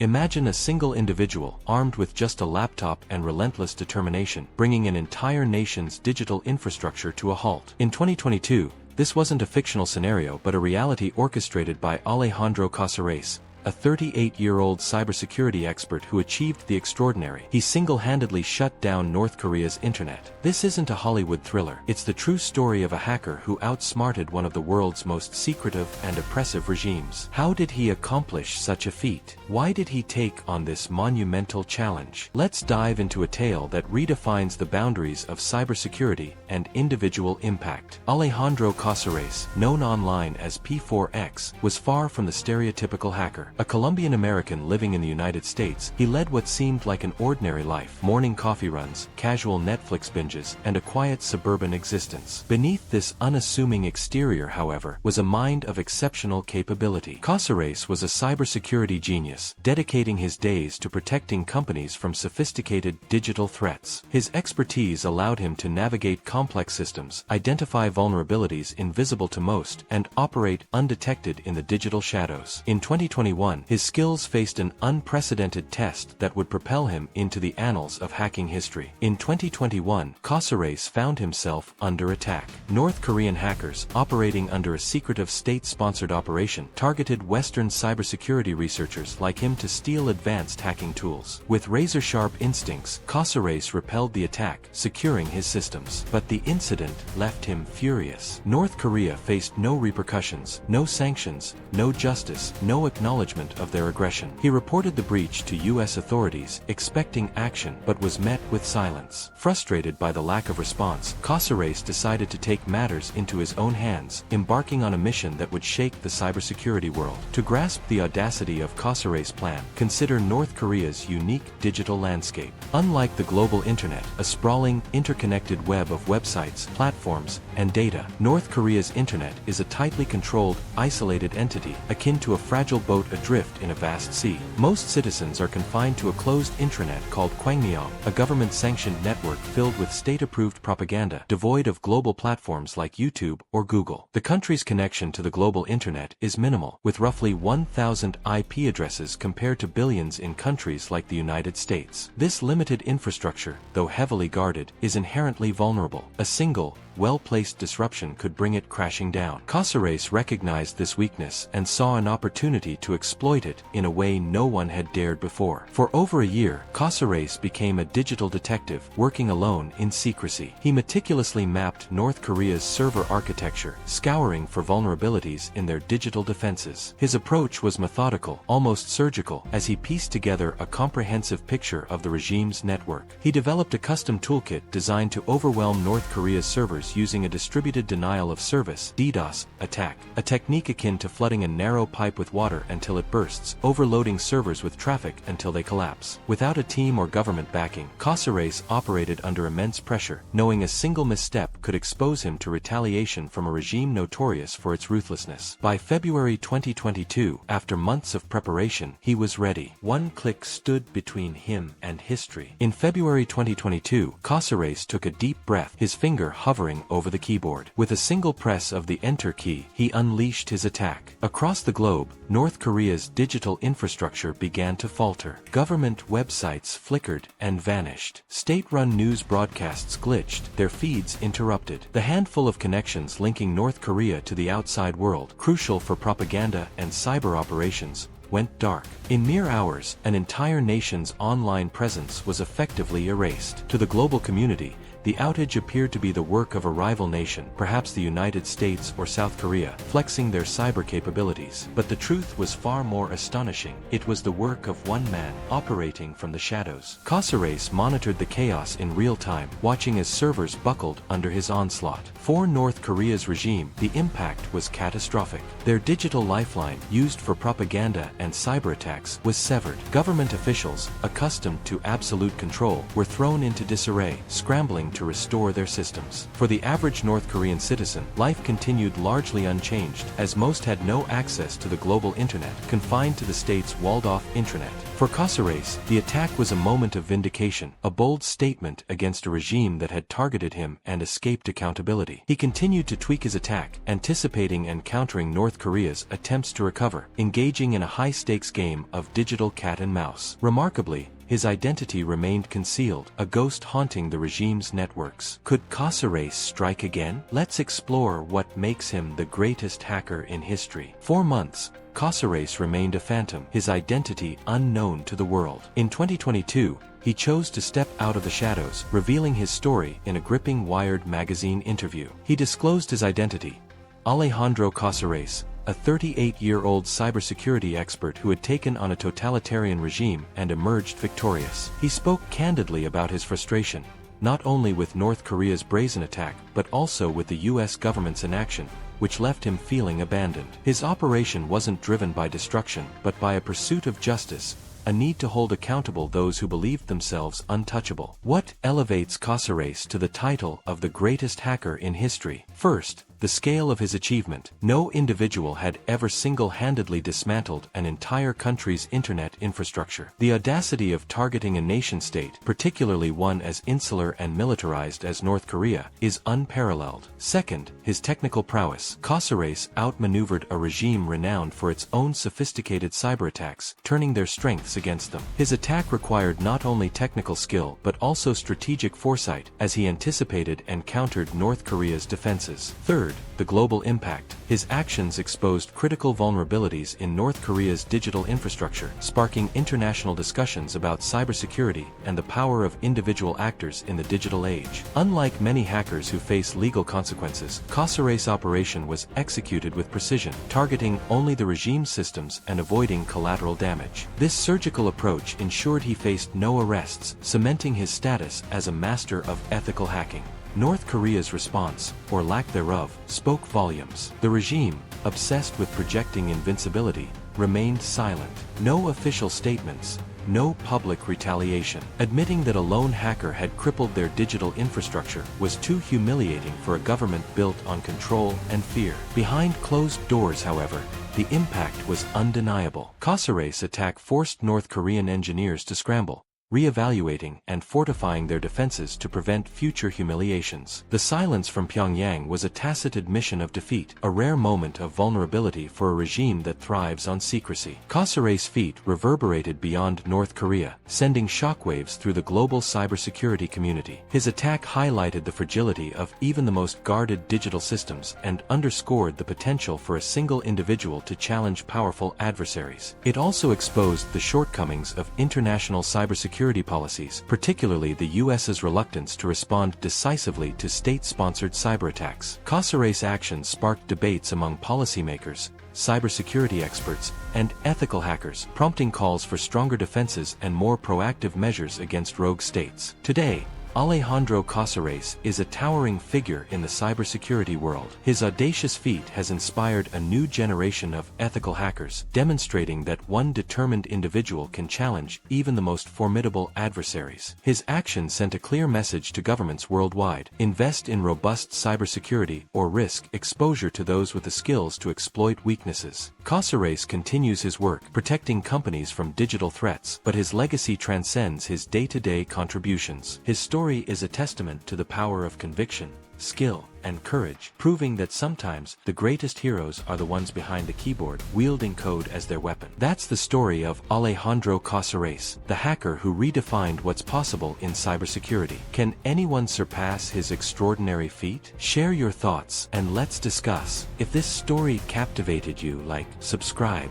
Imagine a single individual, armed with just a laptop and relentless determination, bringing an entire nation's digital infrastructure to a halt. In 2022, this wasn't a fictional scenario but a reality orchestrated by Alejandro Casares, a 38-year-old cybersecurity expert who achieved the extraordinary. He single-handedly shut down North Korea's internet. This isn't a Hollywood thriller. It's the true story of a hacker who outsmarted one of the world's most secretive and oppressive regimes. How did he accomplish such a feat? Why did he take on this monumental challenge? Let's dive into a tale that redefines the boundaries of cybersecurity and individual impact. Alejandro Casares, known online as P4X, was far from the stereotypical hacker. A Colombian-American living in the United States, he led what seemed like an ordinary life: morning coffee runs, casual Netflix binges, and a quiet suburban existence. Beneath this unassuming exterior, however, was a mind of exceptional capability. Casares was a cybersecurity genius, dedicating his days to protecting companies from sophisticated digital threats. His expertise allowed him to navigate complex systems, identify vulnerabilities invisible to most, and operate undetected in the digital shadows. In 2021, his skills faced an unprecedented test that would propel him into the annals of hacking history. In 2021, Casares found himself under attack. North Korean hackers, operating under a secretive state-sponsored operation, targeted Western cybersecurity researchers like him to steal advanced hacking tools. With razor-sharp instincts, Casares repelled the attack, securing his systems. But the incident left him furious. North Korea faced no repercussions, no sanctions, no justice, no acknowledgement of their aggression. He reported the breach to U.S. authorities, expecting action, but was met with silence. Frustrated by the lack of response, Casares decided to take matters into his own hands, embarking on a mission that would shake the cybersecurity world. To grasp the audacity of Casares' plan, consider North Korea's unique digital landscape. Unlike the global internet, a sprawling, interconnected web of websites, platforms, and data, North Korea's internet is a tightly controlled, isolated entity, akin to a fragile boat adrift in a vast sea. Most citizens are confined to a closed intranet called Kwangmyeong, a government-sanctioned network filled with state-approved propaganda, devoid of global platforms like YouTube or Google. The country's connection to the global internet is minimal, with roughly 1,000 IP addresses compared to billions in countries like the United States. This limited infrastructure, though heavily guarded, is inherently vulnerable. A single, well-placed disruption could bring it crashing down. Casares recognized this weakness and saw an opportunity to exploit it in a way no one had dared before. For over a year, Casares became a digital detective, working alone in secrecy. He meticulously mapped North Korea's server architecture, scouring for vulnerabilities in their digital defenses. His approach was methodical, almost surgical, as he pieced together a comprehensive picture of the regime's network. He developed a custom toolkit designed to overwhelm North Korea's servers using a distributed denial of service (DDoS) attack, a technique akin to flooding a narrow pipe with water until it bursts, overloading servers with traffic until they collapse. Without a team or government backing, Casares operated under immense pressure, knowing a single misstep could expose him to retaliation from a regime notorious for its ruthlessness. By February 2022, after months of preparation, he was ready. One click stood between him and history. In February 2022, Casares took a deep breath, his finger hovering over the keyboard. With a single press of the Enter key, he unleashed his attack. Across the globe, North Korea's digital infrastructure began to falter. Government websites flickered and vanished. State-run news broadcasts glitched, their feeds interrupted. The handful of connections linking North Korea to the outside world, crucial for propaganda and cyber operations, went dark. In mere hours, an entire nation's online presence was effectively erased. To the global community, the outage appeared to be the work of a rival nation, perhaps the United States or South Korea, flexing their cyber capabilities. But the truth was far more astonishing. It was the work of one man, operating from the shadows. Casares monitored the chaos in real time, watching as servers buckled under his onslaught. For North Korea's regime, the impact was catastrophic. Their digital lifeline, used for propaganda and cyber attacks, was severed. Government officials, accustomed to absolute control, were thrown into disarray, scrambling trying to restore their systems. For the average North Korean citizen, life continued largely unchanged, as most had no access to the global internet, confined to the state's walled-off intranet. For Casares, the attack was a moment of vindication, a bold statement against a regime that had targeted him and escaped accountability. He continued to tweak his attack, anticipating and countering North Korea's attempts to recover, engaging in a high-stakes game of digital cat and mouse. Remarkably, his identity remained concealed, a ghost haunting the regime's networks. Could Casares strike again? Let's explore what makes him the greatest hacker in history. For months, Casares remained a phantom, his identity unknown to the world. In 2022, he chose to step out of the shadows, revealing his story in a gripping Wired magazine interview. He disclosed his identity: Alejandro Casares, a 38-year-old cybersecurity expert who had taken on a totalitarian regime and emerged victorious. He spoke candidly about his frustration, not only with North Korea's brazen attack, but also with the US government's inaction, which left him feeling abandoned. His operation wasn't driven by destruction, but by a pursuit of justice, a need to hold accountable those who believed themselves untouchable. What elevates Casares to the title of the greatest hacker in history? First, the scale of his achievement. No individual had ever single-handedly dismantled an entire country's internet infrastructure. The audacity of targeting a nation-state, particularly one as insular and militarized as North Korea, is unparalleled. Second, his technical prowess. Casares outmaneuvered a regime renowned for its own sophisticated cyberattacks, turning their strengths against them. His attack required not only technical skill but also strategic foresight, as he anticipated and countered North Korea's defenses. Third, the global impact. His actions exposed critical vulnerabilities in North Korea's digital infrastructure, sparking international discussions about cybersecurity and the power of individual actors in the digital age. Unlike many hackers who face legal consequences, Casares' operation was executed with precision, targeting only the regime's systems and avoiding collateral damage. This surgical approach ensured he faced no arrests, cementing his status as a master of ethical hacking. North Korea's response, or lack thereof, spoke volumes. The regime, obsessed with projecting invincibility, remained silent. No official statements, no public retaliation. Admitting that a lone hacker had crippled their digital infrastructure was too humiliating for a government built on control and fear. Behind closed doors, however, the impact was undeniable. Casares' attack forced North Korean engineers to scramble, re-evaluating and fortifying their defenses to prevent future humiliations. The silence from Pyongyang was a tacit admission of defeat, a rare moment of vulnerability for a regime that thrives on secrecy. Casares' feat reverberated beyond North Korea, sending shockwaves through the global cybersecurity community. His attack highlighted the fragility of even the most guarded digital systems and underscored the potential for a single individual to challenge powerful adversaries. It also exposed the shortcomings of international cybersecurity policies, particularly the US's reluctance to respond decisively to state-sponsored cyberattacks. Casares' actions sparked debates among policymakers, cybersecurity experts, and ethical hackers, prompting calls for stronger defenses and more proactive measures against rogue states. Today, Alejandro Casares is a towering figure in the cybersecurity world. His audacious feat has inspired a new generation of ethical hackers, demonstrating that one determined individual can challenge even the most formidable adversaries. His action sent a clear message to governments worldwide: invest in robust cybersecurity or risk exposure to those with the skills to exploit weaknesses. Casares continues his work, protecting companies from digital threats, but his legacy transcends his day-to-day contributions. His story is a testament to the power of conviction, skill, and courage, proving that sometimes the greatest heroes are the ones behind the keyboard, wielding code as their weapon. That's the story of Alejandro Casares, the hacker who redefined what's possible in cybersecurity. Can anyone surpass his extraordinary feat? Share your thoughts and let's discuss. If this story captivated you, like, subscribe,